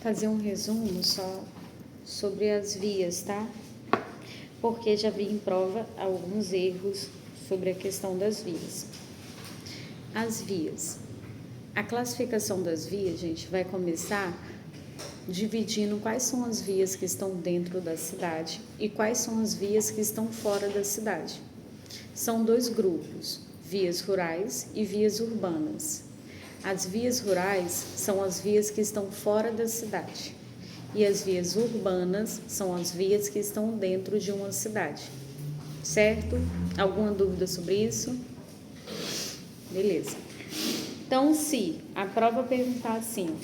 fazer um resumo só sobre as vias, tá? Porque já vi em prova alguns erros sobre a questão das vias. As vias. A classificação das vias, gente, vai começar dividindo quais são as vias que estão dentro da cidade e quais são as vias que estão fora da cidade. São dois grupos, vias rurais e vias urbanas. As vias rurais são as vias que estão fora da cidade e as vias urbanas são as vias que estão dentro de uma cidade, certo? Alguma dúvida sobre isso? Beleza. Então, se a prova perguntar assim,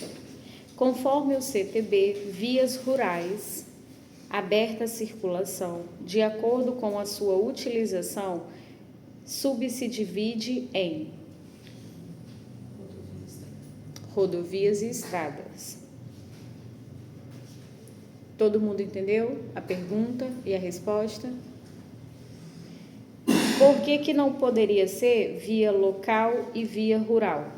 conforme o CTB, vias rurais aberta à circulação, de acordo com a sua utilização, se divide em rodovias e estradas. Todo mundo entendeu a pergunta e a resposta? Por que não poderia ser via local e via rural?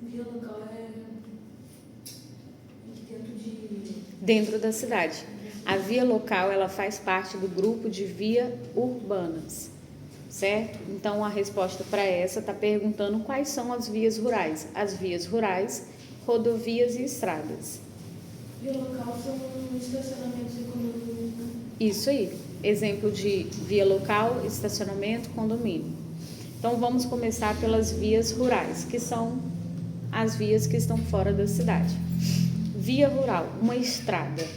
Via local é dentro da cidade. A via local, ela faz parte do grupo de via urbanas, certo? Então, a resposta para essa está perguntando quais são as vias rurais. As vias rurais, rodovias e estradas. Via local são estacionamentos e condomínios, né? Isso aí. Exemplo de via local, estacionamento, condomínio. Então, vamos começar pelas vias rurais, que são as vias que estão fora da cidade. Via rural, uma estrada.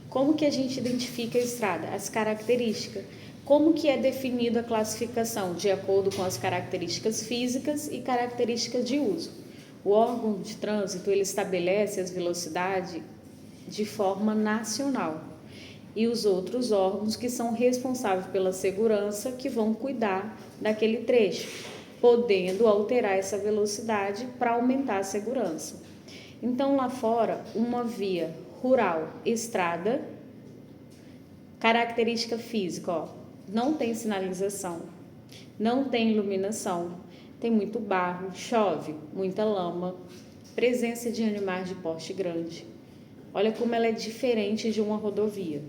Como que a gente identifica a estrada? As características. Como que é definida a classificação? De acordo com as características físicas e características de uso. O órgão de trânsito, ele estabelece as velocidades de forma nacional. E os outros órgãos que são responsáveis pela segurança, que vão cuidar daquele trecho, podendo alterar essa velocidade para aumentar a segurança. Então, lá fora, uma via rural, estrada, característica física, ó, não tem sinalização, não tem iluminação, tem muito barro, chove, muita lama, presença de animais de porte grande. Olha como ela é diferente de uma rodovia.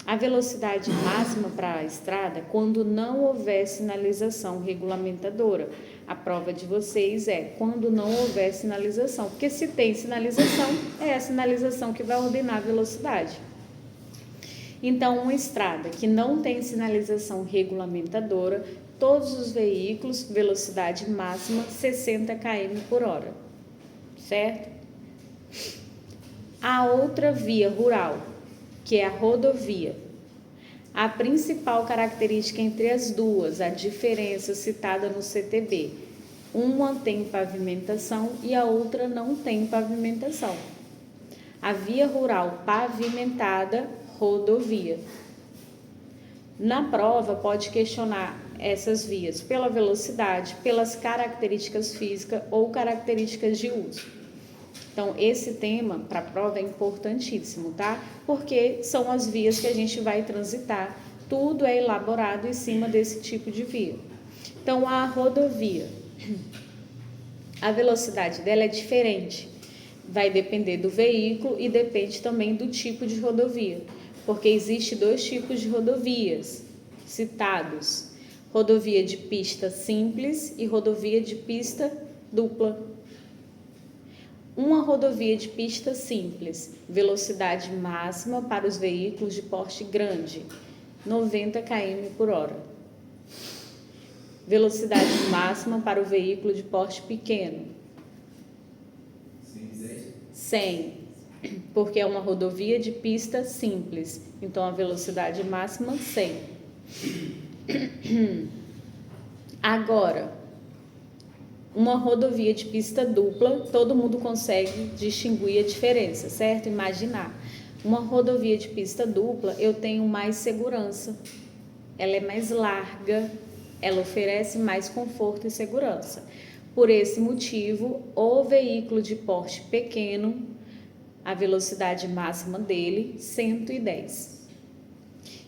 A velocidade máxima para a estrada, quando não houver sinalização regulamentadora. A prova de vocês é quando não houver sinalização, porque se tem sinalização, é a sinalização que vai ordenar a velocidade. Então, uma estrada que não tem sinalização regulamentadora, todos os veículos, velocidade máxima 60 km por hora, certo? A outra via rural, que é a rodovia. A principal característica entre as duas, a diferença citada no CTB, uma tem pavimentação e a outra não tem pavimentação. A via rural pavimentada, rodovia. Na prova, pode questionar essas vias pela velocidade, pelas características físicas ou características de uso. Então, esse tema para a prova é importantíssimo, tá? Porque são as vias que a gente vai transitar, tudo é elaborado em cima desse tipo de via. Então, a rodovia, a velocidade dela é diferente, vai depender do veículo e depende também do tipo de rodovia, porque existe dois tipos de rodovias citados, rodovia de pista simples e rodovia de pista dupla. Uma rodovia de pista simples, velocidade máxima para os veículos de porte grande, 90 km por hora. Velocidade máxima para o veículo de porte pequeno, 100, porque é uma rodovia de pista simples, então a velocidade máxima 100. Agora, uma rodovia de pista dupla, todo mundo consegue distinguir a diferença, certo? Imaginar. Uma rodovia de pista dupla, eu tenho mais segurança. Ela é mais larga, ela oferece mais conforto e segurança. Por esse motivo, o veículo de porte pequeno, a velocidade máxima dele, 110.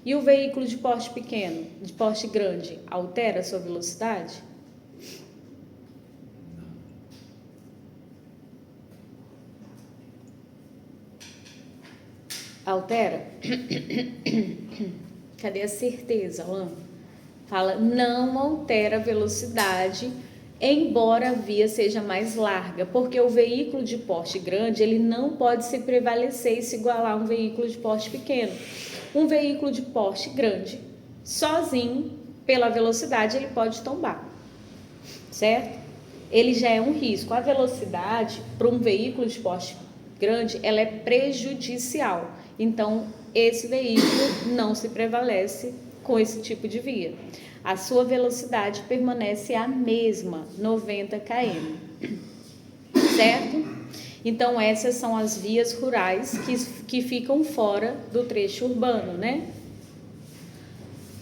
E o veículo de porte pequeno, de porte grande, altera a sua velocidade? Altera? Cadê a certeza, Alain? Fala, não altera a velocidade, embora a via seja mais larga, porque o veículo de porte grande, ele não pode se prevalecer e se igualar a um veículo de porte pequeno. Um veículo de porte grande, sozinho, pela velocidade, ele pode tombar, certo? Ele já é um risco. A velocidade, para um veículo de porte grande, ela é prejudicial. Então, esse veículo não se prevalece com esse tipo de via. A sua velocidade permanece a mesma, 90 km, certo? Então, essas são as vias rurais que ficam fora do trecho urbano, né?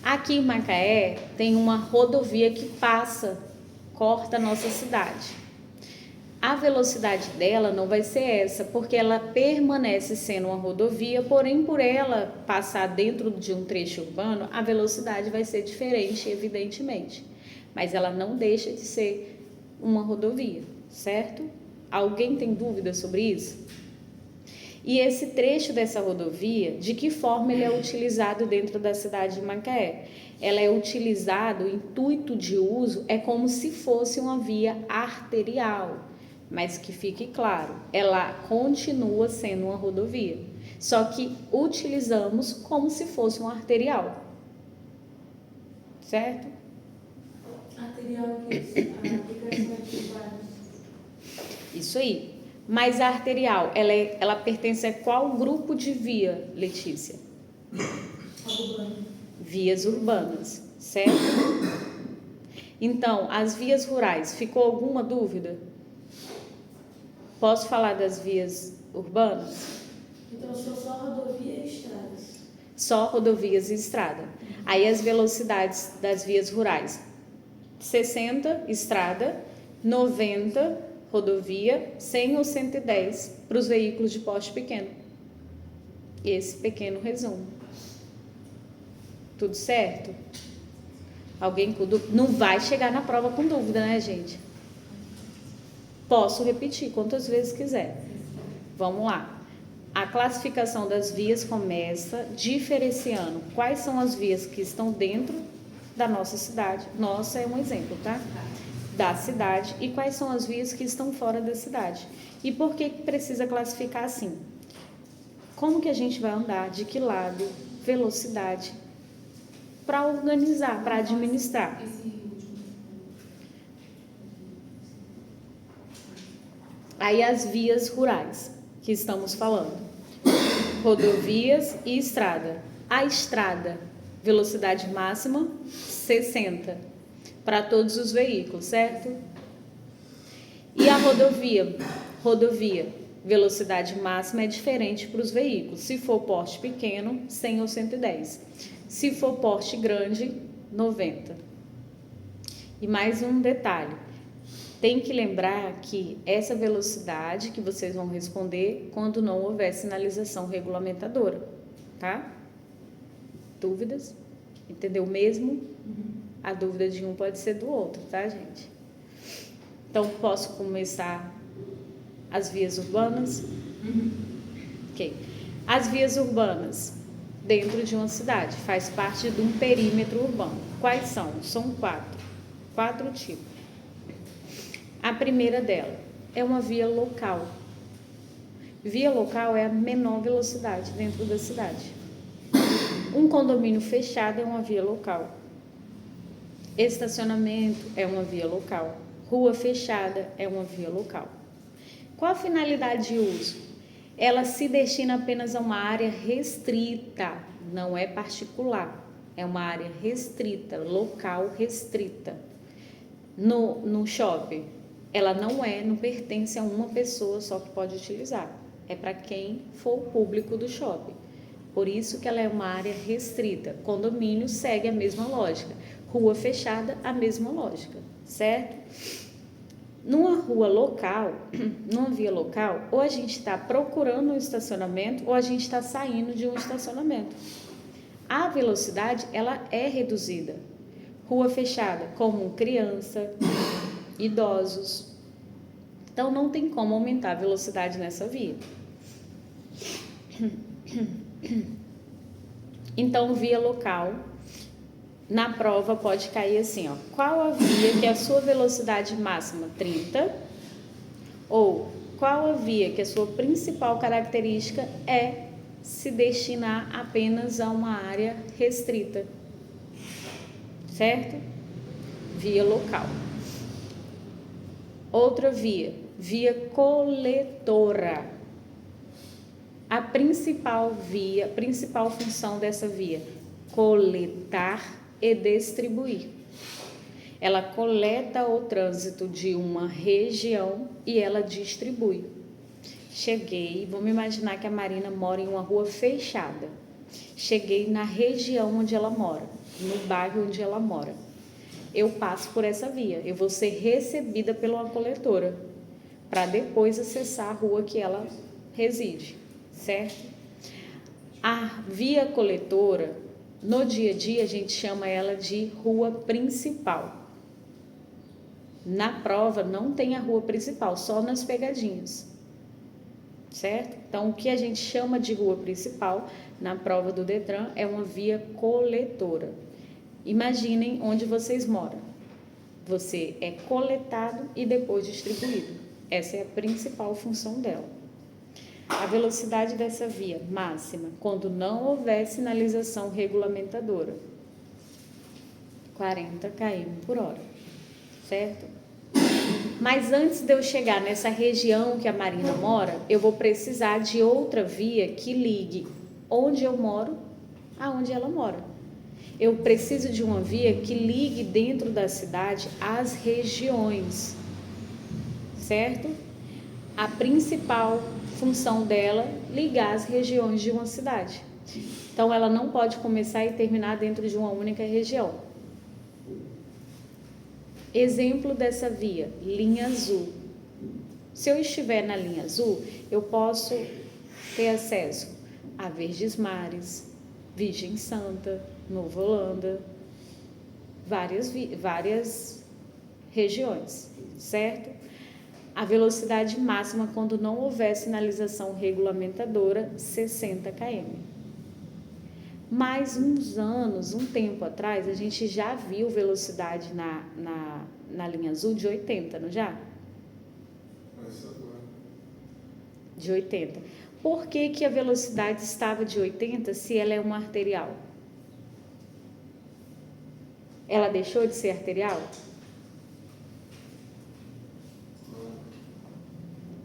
Aqui em Macaé tem uma rodovia que corta a nossa cidade. A velocidade dela não vai ser essa, porque ela permanece sendo uma rodovia, porém por ela passar dentro de um trecho urbano, a velocidade vai ser diferente, evidentemente. Mas ela não deixa de ser uma rodovia, certo? Alguém tem dúvida sobre isso? E esse trecho dessa rodovia, de que forma ele é utilizado dentro da cidade de Macaé? Ela é utilizada, o intuito de uso é como se fosse uma via arterial, mas que fique claro, ela continua sendo uma rodovia, só que utilizamos como se fosse uma arterial, certo? Arterial que a aplicação de vários. Isso aí. Mas a arterial, ela pertence a qual grupo de via, Letícia? Urbano. Vias urbanas, certo? Então, as vias rurais, ficou alguma dúvida? Posso falar das vias urbanas? Então, só rodovia e estradas. Só rodovias e estrada. Aí as velocidades das vias rurais: 60 estrada, 90 rodovia, 100 ou 110 para os veículos de porte pequeno. Esse pequeno resumo. Tudo certo? Alguém com dúvida? Não vai chegar na prova com dúvida, né, gente? Posso repetir quantas vezes quiser. Vamos lá. A classificação das vias começa diferenciando quais são as vias que estão dentro da nossa cidade. Nossa é um exemplo, tá? Da cidade, e quais são as vias que estão fora da cidade. E por que precisa classificar assim? Como que a gente vai andar, de que lado, velocidade, para organizar, para administrar. Aí as vias rurais que estamos falando, rodovias e estrada. A estrada, velocidade máxima 60 para todos os veículos, certo? E a rodovia, velocidade máxima é diferente para os veículos. Se for porte pequeno, 100 ou 110. Se for porte grande, 90. E mais um detalhe, tem que lembrar que essa velocidade que vocês vão responder quando não houver sinalização regulamentadora, tá? Dúvidas? Entendeu mesmo? A dúvida de um pode ser do outro, tá, gente? Então, posso começar as vias urbanas? Ok. As vias urbanas dentro de uma cidade faz parte de um perímetro urbano. Quais são? São quatro tipos. A primeira dela é uma via local. Via local é a menor velocidade dentro da cidade. Um condomínio fechado é uma via local. Estacionamento é uma via local. Rua fechada é uma via local. Qual a finalidade de uso? Ela se destina apenas a uma área restrita, não é particular. É uma área restrita, local restrita. No shopping, ela não pertence a uma pessoa só que pode utilizar. É para quem for o público do shopping. Por isso que ela é uma área restrita. Condomínio segue a mesma lógica. Rua fechada, a mesma lógica, certo? Numa rua local, numa via local, ou a gente está procurando um estacionamento ou a gente está saindo de um estacionamento. A velocidade, ela é reduzida. Rua fechada, como criança, idosos. Então, não tem como aumentar a velocidade nessa via. Então, via local, na prova pode cair assim, ó. Qual a via que a sua velocidade máxima 30? Ou qual a via que a sua principal característica é se destinar apenas a uma área restrita? Certo? Via local. Outra via, via coletora. A principal função dessa via, coletar e distribuir. Ela coleta o trânsito de uma região e ela distribui. Cheguei, vamos imaginar que a Marina mora em uma rua fechada. Cheguei na região onde ela mora, no bairro onde ela mora. Eu passo por essa via, eu vou ser recebida pela uma coletora, para depois acessar a rua que ela reside, certo? A via coletora, no dia a dia, a gente chama ela de rua principal. Na prova não tem a rua principal, só nas pegadinhas, certo? Então, o que a gente chama de rua principal na prova do Detran é uma via coletora. Imaginem onde vocês moram. Você é coletado e depois distribuído. Essa é a principal função dela. A velocidade dessa via máxima, quando não houver sinalização regulamentadora, 40 km por hora, certo? Mas antes de eu chegar nessa região que a Marina mora, eu vou precisar de outra via que ligue onde eu moro aonde ela mora. Eu preciso de uma via que ligue dentro da cidade as regiões, certo? A principal função dela é ligar as regiões de uma cidade. Então, ela não pode começar e terminar dentro de uma única região. Exemplo dessa via, linha azul. Se eu estiver na linha azul, eu posso ter acesso a Verdes Mares, Virgem Santa, Nova Holanda, várias regiões, certo? A velocidade máxima, quando não houver sinalização regulamentadora, 60 km. Mais uns anos, um tempo atrás, a gente já viu velocidade na linha azul de 80, não já? De 80. Por que a velocidade estava de 80 se ela é uma arterial? Ela deixou de ser arterial?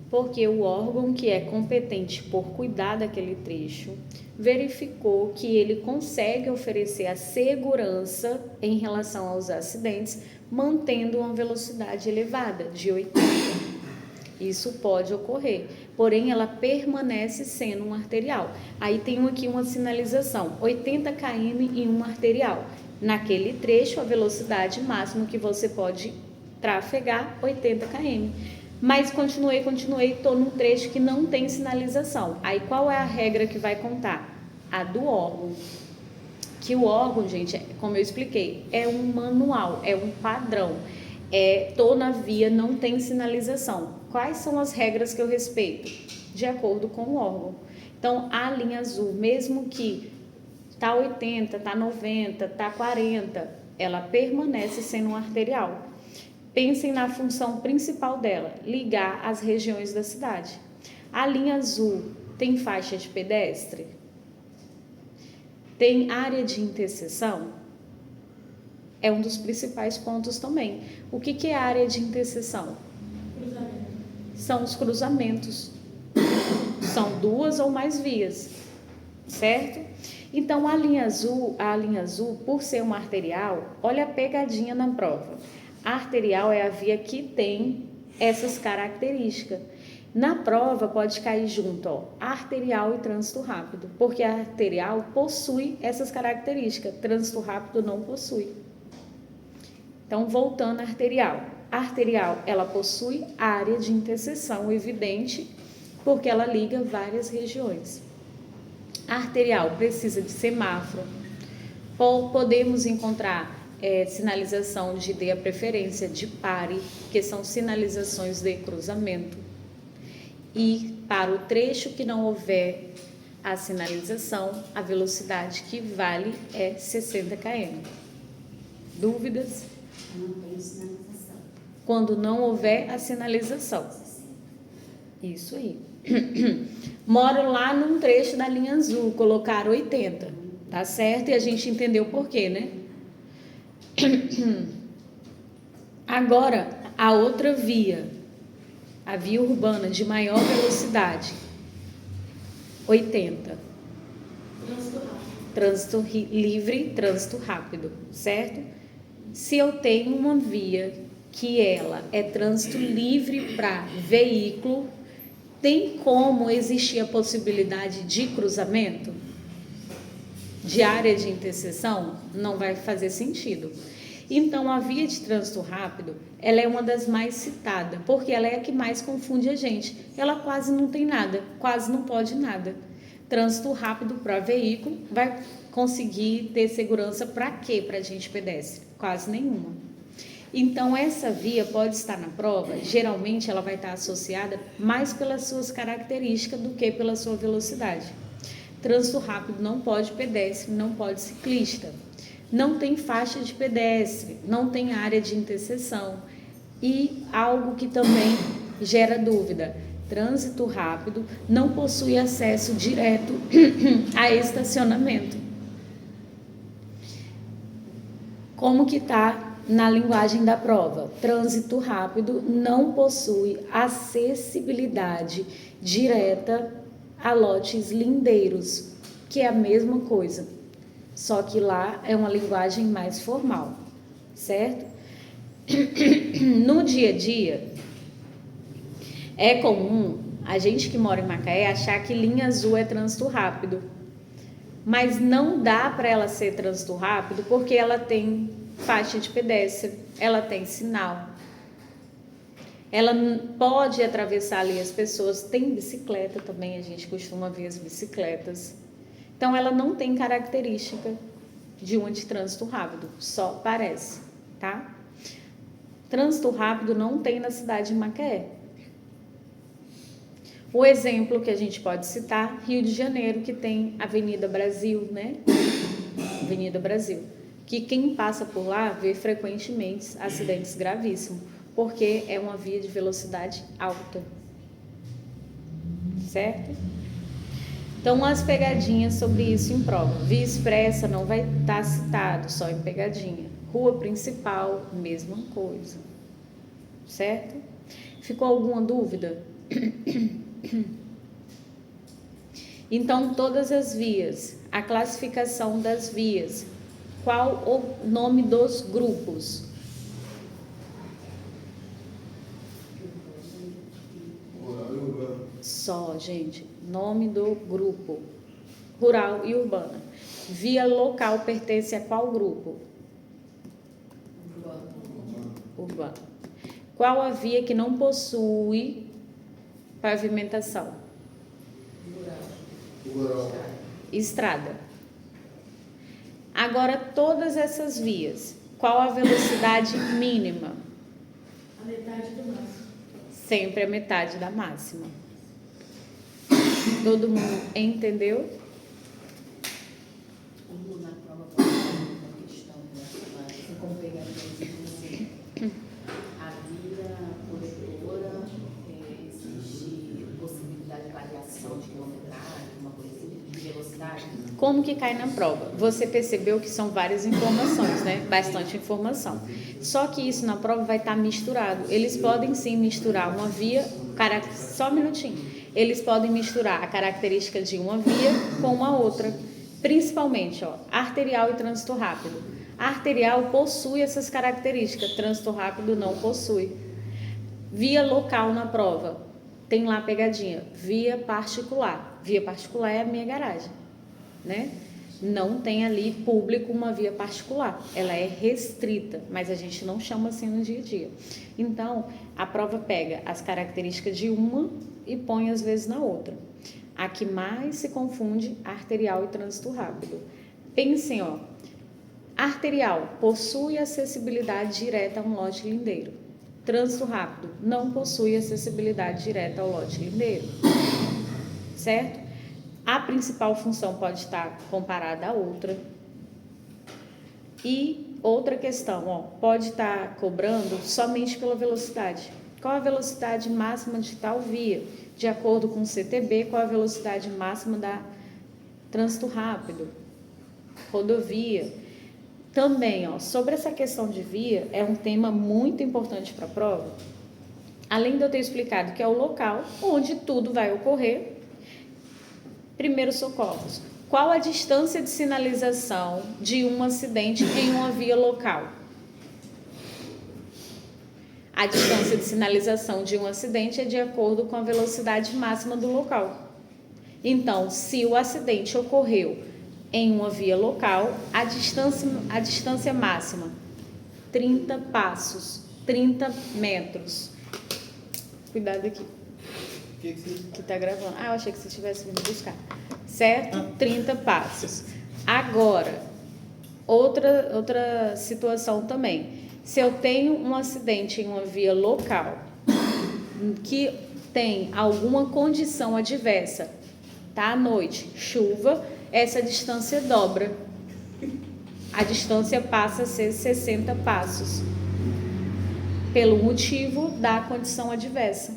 Porque o órgão que é competente por cuidar daquele trecho verificou que ele consegue oferecer a segurança em relação aos acidentes, mantendo uma velocidade elevada, de 80. Isso pode ocorrer, porém ela permanece sendo uma arterial. Aí tem aqui uma sinalização, 80 km em uma arterial. Naquele trecho, a velocidade máxima que você pode trafegar, 80 km. Mas continuei, estou num trecho que não tem sinalização. Aí qual é a regra que vai contar? A do órgão. Que o órgão, gente, como eu expliquei, é um manual, é um padrão. Tô na via, não tem sinalização. Quais são as regras que eu respeito? De acordo com o órgão. Então, a linha azul, mesmo que tá 80, tá 90, tá 40, ela permanece sendo uma arterial. Pensem na função principal dela, ligar as regiões da cidade. A linha azul tem faixa de pedestre? Tem área de interseção? É um dos principais pontos também. O que é área de interseção? Cruzamento. São os cruzamentos. São duas ou mais vias, certo? Então, a linha azul, por ser uma arterial, olha a pegadinha na prova. A arterial é a via que tem essas características. Na prova pode cair junto, arterial e trânsito rápido, porque a arterial possui essas características, trânsito rápido não possui. Então, voltando à arterial. A arterial, ela possui área de interseção evidente, porque ela liga várias regiões. A arterial precisa de semáforo. Podemos encontrar sinalização de dê a preferência, de pare, que são sinalizações de cruzamento. E para o trecho que não houver a sinalização, a velocidade que vale é 60 km. Dúvidas? Não tem sinalização. Quando não houver a sinalização. Isso aí. Moro lá num trecho da linha azul, colocaram 80, tá certo? E a gente entendeu por quê, né? Agora, a outra via, a via urbana de maior velocidade, 80. Trânsito livre, trânsito rápido, certo? Se eu tenho uma via que ela é trânsito livre para veículo, tem como existir a possibilidade de cruzamento? De área de interseção? Não vai fazer sentido. Então, a via de trânsito rápido, ela é uma das mais citadas, porque ela é a que mais confunde a gente. Ela quase não tem nada, quase não pode nada. Trânsito rápido para veículo, vai conseguir ter segurança para quê? Para gente pedestre? Quase nenhuma. Então, essa via pode estar na prova, geralmente ela vai estar associada mais pelas suas características do que pela sua velocidade. Trânsito rápido não pode pedestre, não pode ciclista. Não tem faixa de pedestre, não tem área de interseção. E algo que também gera dúvida, trânsito rápido não possui acesso direto a estacionamento. Como que está na linguagem da prova? Trânsito rápido não possui acessibilidade direta a lotes lindeiros, que é a mesma coisa. Só que lá é uma linguagem mais formal, certo? No dia a dia, é comum a gente que mora em Macaé achar que linha azul é trânsito rápido. Mas não dá para ela ser trânsito rápido porque ela tem faixa de pedestre, ela tem sinal. Ela pode atravessar ali as pessoas, tem bicicleta também, a gente costuma ver as bicicletas. Então, ela não tem característica de uma de trânsito rápido, só parece, tá? Trânsito rápido não tem na cidade de Macaé. O exemplo que a gente pode citar, Rio de Janeiro, que tem Avenida Brasil, né? Avenida Brasil. Que quem passa por lá vê frequentemente acidentes gravíssimos, porque é uma via de velocidade alta. Certo? Então, as pegadinhas sobre isso em prova. Via expressa não vai estar citado, só em pegadinha. Rua principal, mesma coisa. Certo? Ficou alguma dúvida? Então, todas as vias, a classificação das vias, qual o nome dos grupos? Só, gente, nome do grupo, rural e urbana. Via local pertence a qual grupo? Urbano. Qual a via que não possui pavimentação? Rural. Estrada. Agora, todas essas vias, qual a velocidade mínima? A metade do máximo. Sempre a metade da máxima. Todo mundo entendeu? Como na prova pode ter uma questão, né? Como pegar assim, a via corredora, existe possibilidade de variação de quilometragem, uma coisa assim, de velocidade? Como que cai na prova? Você percebeu que são várias informações, né? Bastante informação. Só que isso na prova vai estar misturado. Eles podem sim misturar uma via, só um minutinho. Eles podem misturar a característica de uma via com uma outra. Principalmente, arterial e trânsito rápido. A arterial possui essas características, trânsito rápido não possui. Via local na prova, tem lá pegadinha. Via particular. Via particular é a minha garagem, né? Não tem ali público uma via particular, ela é restrita, mas a gente não chama assim no dia a dia. Então, a prova pega as características de uma e põe às vezes na outra. A que mais se confunde, arterial e trânsito rápido. Pensem, arterial possui acessibilidade direta a um lote lindeiro. Trânsito rápido não possui acessibilidade direta ao lote lindeiro. Certo? a principal função pode estar comparada a outra. E outra questão, pode estar cobrando somente pela velocidade. Qual a velocidade máxima de tal via? De acordo com o CTB, qual a velocidade máxima da trânsito rápido, rodovia. Também, sobre essa questão de via, é um tema muito importante para a prova. Além de eu ter explicado que é o local onde tudo vai ocorrer, primeiros socorros. Qual a distância de sinalização de um acidente em uma via local? A distância de sinalização de um acidente é de acordo com a velocidade máxima do local. Então, se o acidente ocorreu em uma via local, a distância máxima, 30 passos, 30 metros. Cuidado aqui. Que tá gravando. Eu achei que você tivesse vindo buscar. Certo? 30 passos. Agora, outra situação também. Se eu tenho um acidente em uma via local que tem alguma condição adversa, tá à noite, chuva, essa distância dobra. A distância passa a ser 60 passos. Pelo motivo da condição adversa.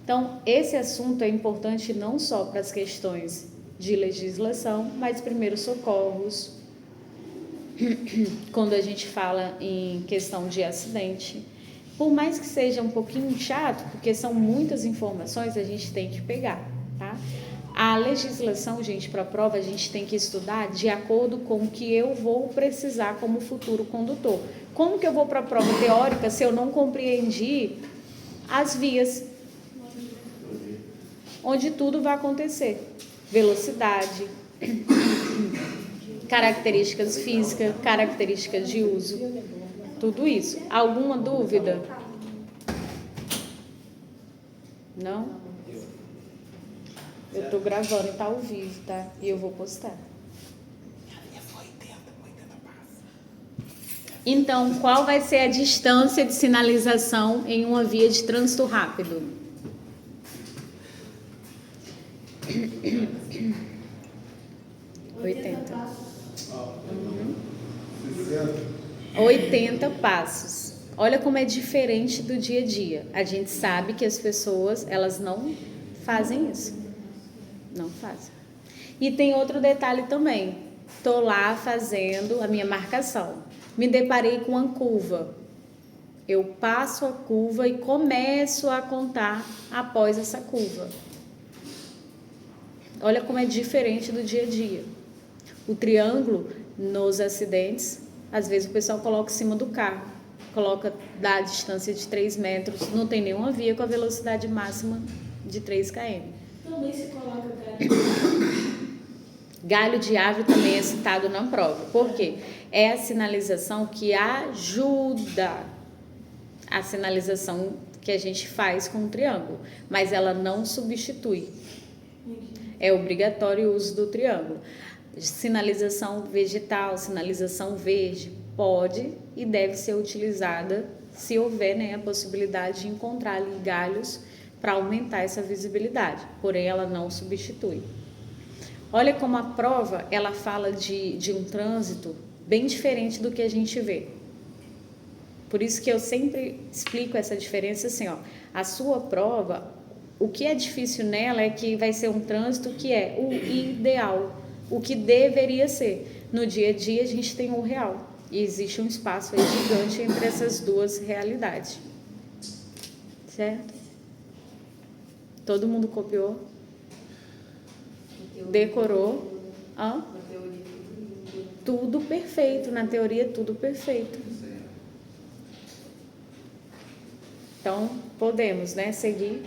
Então, esse assunto é importante não só para as questões de legislação, mas primeiros socorros, quando a gente fala em questão de acidente. Por mais que seja um pouquinho chato, porque são muitas informações, a gente tem que pegar, tá? A legislação, gente, para a prova, a gente tem que estudar de acordo com o que eu vou precisar como futuro condutor. Como que eu vou para a prova teórica se eu não compreendi as vias onde tudo vai acontecer? Velocidade, características físicas, características de uso, tudo isso. Alguma dúvida? Não? Eu estou gravando e está ao vivo, tá? E eu vou postar. Então, qual vai ser a distância de sinalização em uma via de trânsito rápido? 80. 80 passos. Olha como é diferente do dia a dia. A gente sabe que as pessoas, elas não fazem isso. Não fazem. E tem outro detalhe também. Estou lá fazendo a minha marcação. Me deparei com uma curva. Eu passo a curva e começo a contar após essa curva. Olha como é diferente do dia a dia. O triângulo, nos acidentes, às vezes o pessoal coloca em cima do carro. Coloca da distância de 3 metros. Não tem nenhuma via com a velocidade máxima de 3 km. Também se coloca galho. Galho de árvore também é citado na prova. Por quê? É a sinalização que ajuda a sinalização que a gente faz com o triângulo, mas ela não substitui. É obrigatório o uso do triângulo. Sinalização vegetal, sinalização verde, pode e deve ser utilizada se houver, né, a possibilidade de encontrar ali galhos para aumentar essa visibilidade, porém ela não substitui. Olha como a prova, ela fala de um trânsito bem diferente do que a gente vê. Por isso que eu sempre explico essa diferença assim, a sua prova, o que é difícil nela é que vai ser um trânsito que é o ideal, o que deveria ser. No dia a dia a gente tem o real e existe um espaço aí gigante entre essas duas realidades. Certo? Todo mundo copiou? Decorou? Na teoria, Tudo perfeito, na teoria tudo perfeito. Então, podemos, né, seguir.